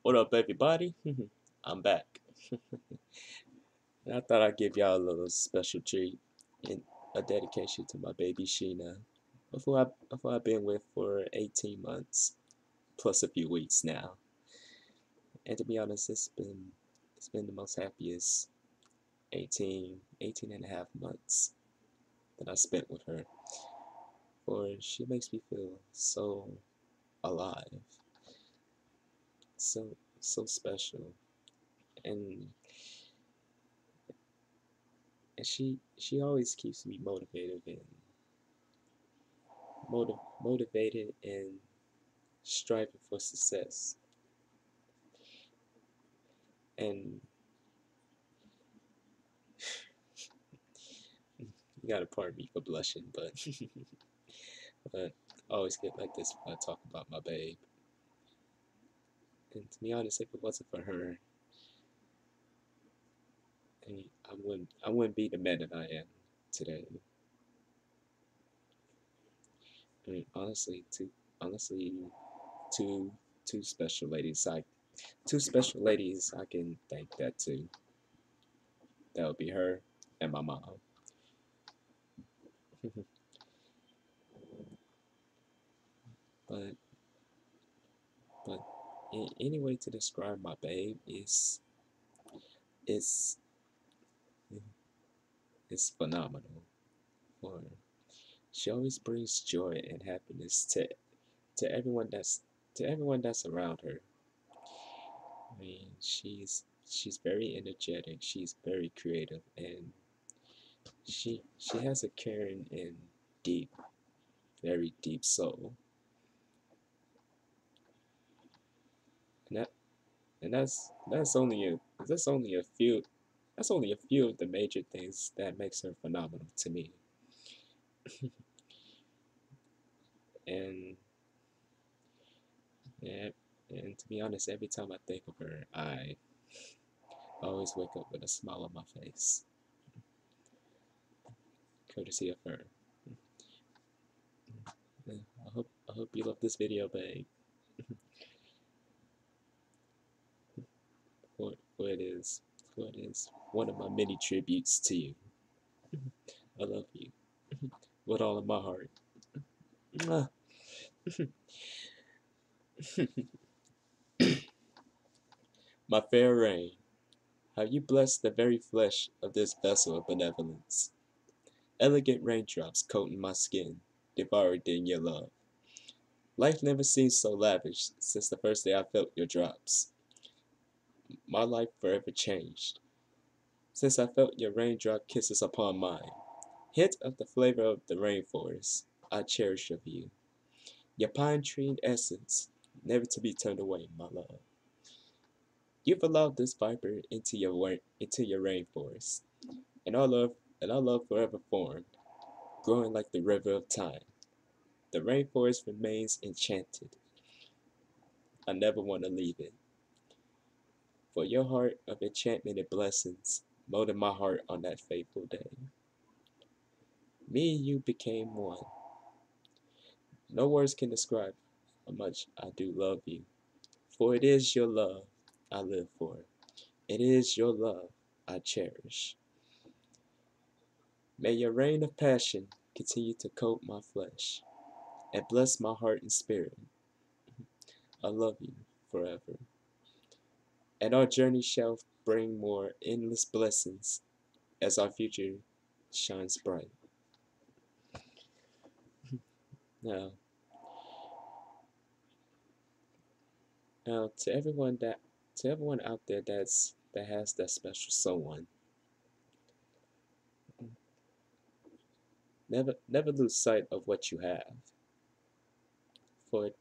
What up, everybody? I'm back. And I thought I'd give y'all a little special treat and a dedication to my baby Sheena, who I've been with for 18 months plus a few weeks now. And to be honest, it's been the most happiest 18 and a half months that I spent with her. For she makes me feel so alive, so special, and she always keeps me motivated and striving for success. And you gotta pardon me for blushing, but but I always get like this when I talk about my babe. And to be honest, if it wasn't for her, I wouldn't be the man that I am today. I mean, honestly, two two special ladies. Two special ladies I can thank that to. That would be her and my mom. but but any way to describe my babe is is phenomenal. For she always brings joy and happiness to everyone that's around her. I mean, she's very energetic. She's very creative, and she has a caring and deep, very deep soul. And that's only a few that's only a few of the major things that makes her phenomenal to me. And and, and to be honest, every time I think of her, I always wake up with a smile on my face, courtesy of her. I hope you love this video, babe. For it is for it is one of my many tributes to you. I love you with all of my heart. Mwah. My fair rain, how you bless the very flesh of this vessel of benevolence. Elegant raindrops coating my skin, devoured in your love. Life never seemed so lavish since the first day I felt your drops. My life forever changed since I felt your raindrop kisses upon mine. Hint of the flavor of the rainforest I cherish of you. Your pine tree essence, never to be turned away, my love. You've allowed this viper into your rainforest, and our love forever formed, growing like the river of time. The rainforest remains enchanted. I never want to leave it. For your heart of enchantment and blessings molded my heart on that fateful day. Me and you became one. No words can describe how much I do love you. For it is your love I live for. It is your love I cherish. May your reign of passion continue to coat my flesh and bless my heart and spirit. I love you forever. And our journey shall bring more endless blessings as our future shines bright. Now, now to everyone out there that has that special someone, never lose sight of what you have. For it,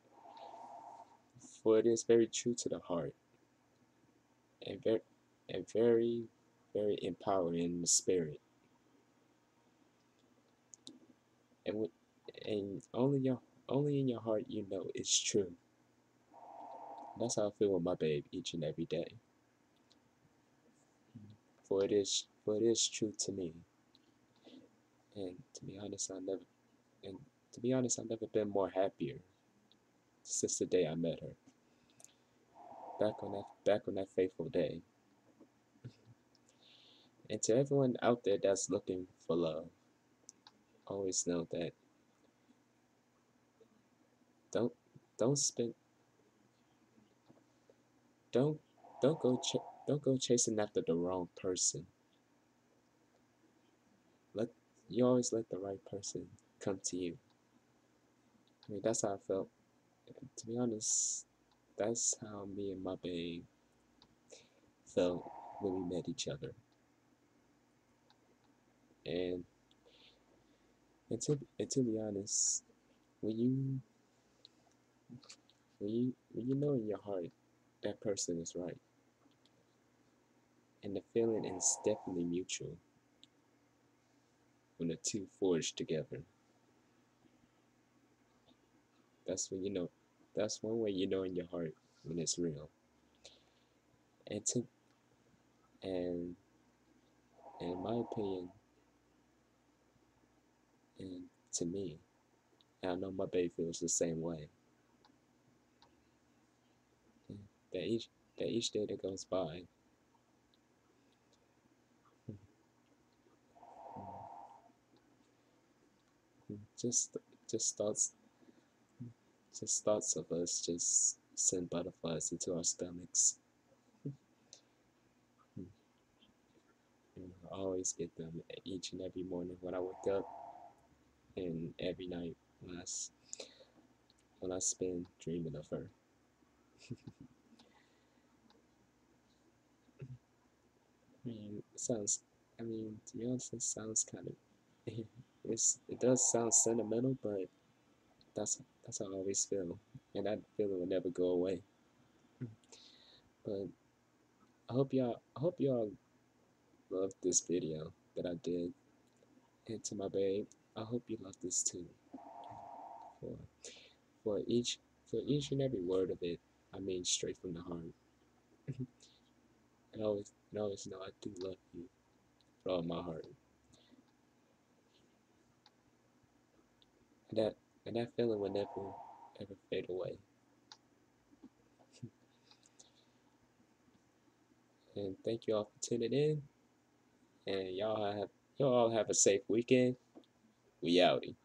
for it is very true to the heart and very empowering in the spirit. And only in your heart you know it's true. That's how I feel with my babe each and every day. For it is true to me. And to be honest, and to be honest, I've never been more happier since the day I met her. back on that fateful day. And to everyone out there that's looking for love, always know that don't don't spend don't don't go chasing after the wrong person. Let you always let the right person come to you. I mean, that's how I felt. To be honest, that's how me and my babe felt when we met each other. And and to be honest, when you when you know in your heart that person is right, and the feeling is definitely mutual when the two forge together, that's when you know. That's one way you know in your heart when it's real. And to and in my opinion, and to me, and I know my babe feels the same way. That each day that goes by, just just thoughts just thoughts of us just send butterflies into our stomachs. And I always get them each and every morning when I wake up, and every night when when I spend dreaming of her. I mean, it sounds. I mean, to be honest, it sounds kind of. It does sound sentimental, but that's how I always feel, and that feeling will never go away. But I hope y'all loved this video that I did, and to my babe, I hope you love this too. For for each and every word of it, I mean straight from the heart. And always know I do love you with all my heart. And that feeling will never ever fade away. And thank you all for tuning in. And y'all all have a safe weekend. We outie.